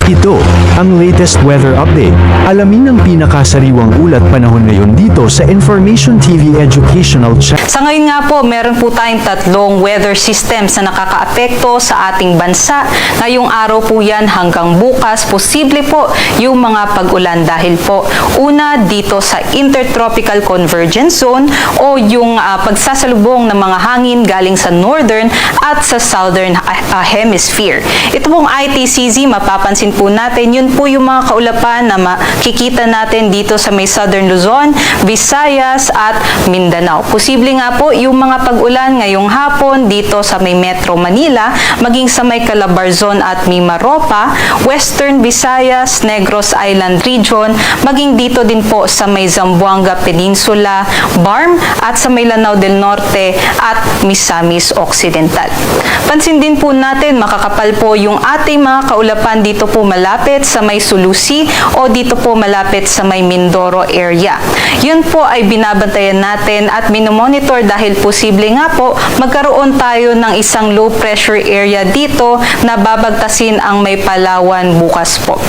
Ito, ang latest weather update. Alamin ang pinakasariwang ulat panahon ngayon dito sa Information TV Educational Channel. Sa ngayon nga po, meron po tayong tatlong weather systems na nakakaapekto sa ating bansa. Ngayong araw po yan hanggang bukas, posible po yung mga pag-ulan dahil po una dito sa Intertropical Convergence Zone o yung pagsasalubong ng mga hangin galing sa northern at sa southern hemisphere. Ito pong ITCZ, mapapansin po natin, yun po yung mga kaulapan na makikita natin dito sa may Southern Luzon, Visayas at Mindanao. Posible nga po yung mga pag-ulan ngayong hapon dito sa may Metro Manila, maging sa may Calabarzon at Mimaropa, Western Visayas, Negros Island Region, maging dito din po sa may Zamboanga Peninsula, Barm at sa may Lanao del Norte at Misamis Occidental. Pansin din po natin, makakapal po yung ating mga kaulapan dito po malapit sa may Sulusi o dito po malapit sa may Mindoro area. Yun po ay binabantayan natin at minomonitor dahil posible nga po magkaroon tayo ng isang low pressure area dito na babagtasin ang may Palawan bukas po.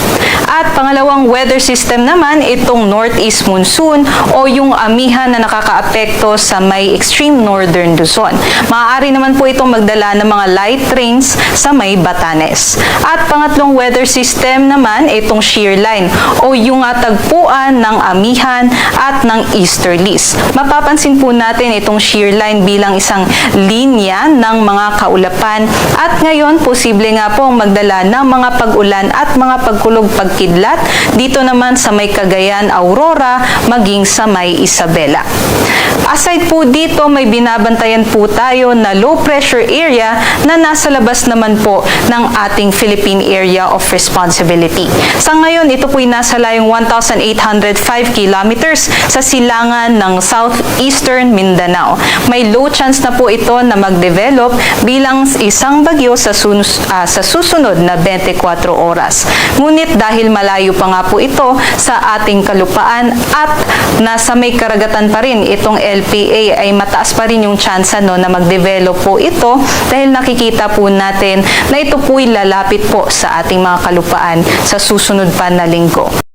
At pangalawang weather system naman, itong northeast monsoon o yung amihan na nakakaapekto sa may extreme northern Luzon. Maaari naman po itong magdala ng mga light rains sa may Batanes. At pangatlong weather system naman, itong shear line o yung tagpuan ng amihan at ng easterlies. Mapapansin po natin itong shear line bilang isang linya ng mga kaulapan at ngayon posible nga pong magdala ng mga pag-ulan at mga pagkulog-pagkidlat dito naman sa may Cagayan, Aurora, maging sa may Isabela. Aside po dito, may binabantayan po tayo na low pressure area na nasa labas naman po ng ating Philippine Area of Responsibility. Sa ngayon, ito po'y nasa layong 1,805 kilometers sa silangan ng southeastern Mindanao. May low chance na po ito na mag-develop bilang isang bagyo sa susunod na 24 oras. Ngunit dahil malayo pa nga po ito sa ating kalupaan at nasa may karagatan pa rin itong LPA, ay mataas pa rin yung chance na mag-develop po ito dahil nakikita po natin na ito po'y lalapit po sa ating mga kalupaan sa susunod pa na linggo.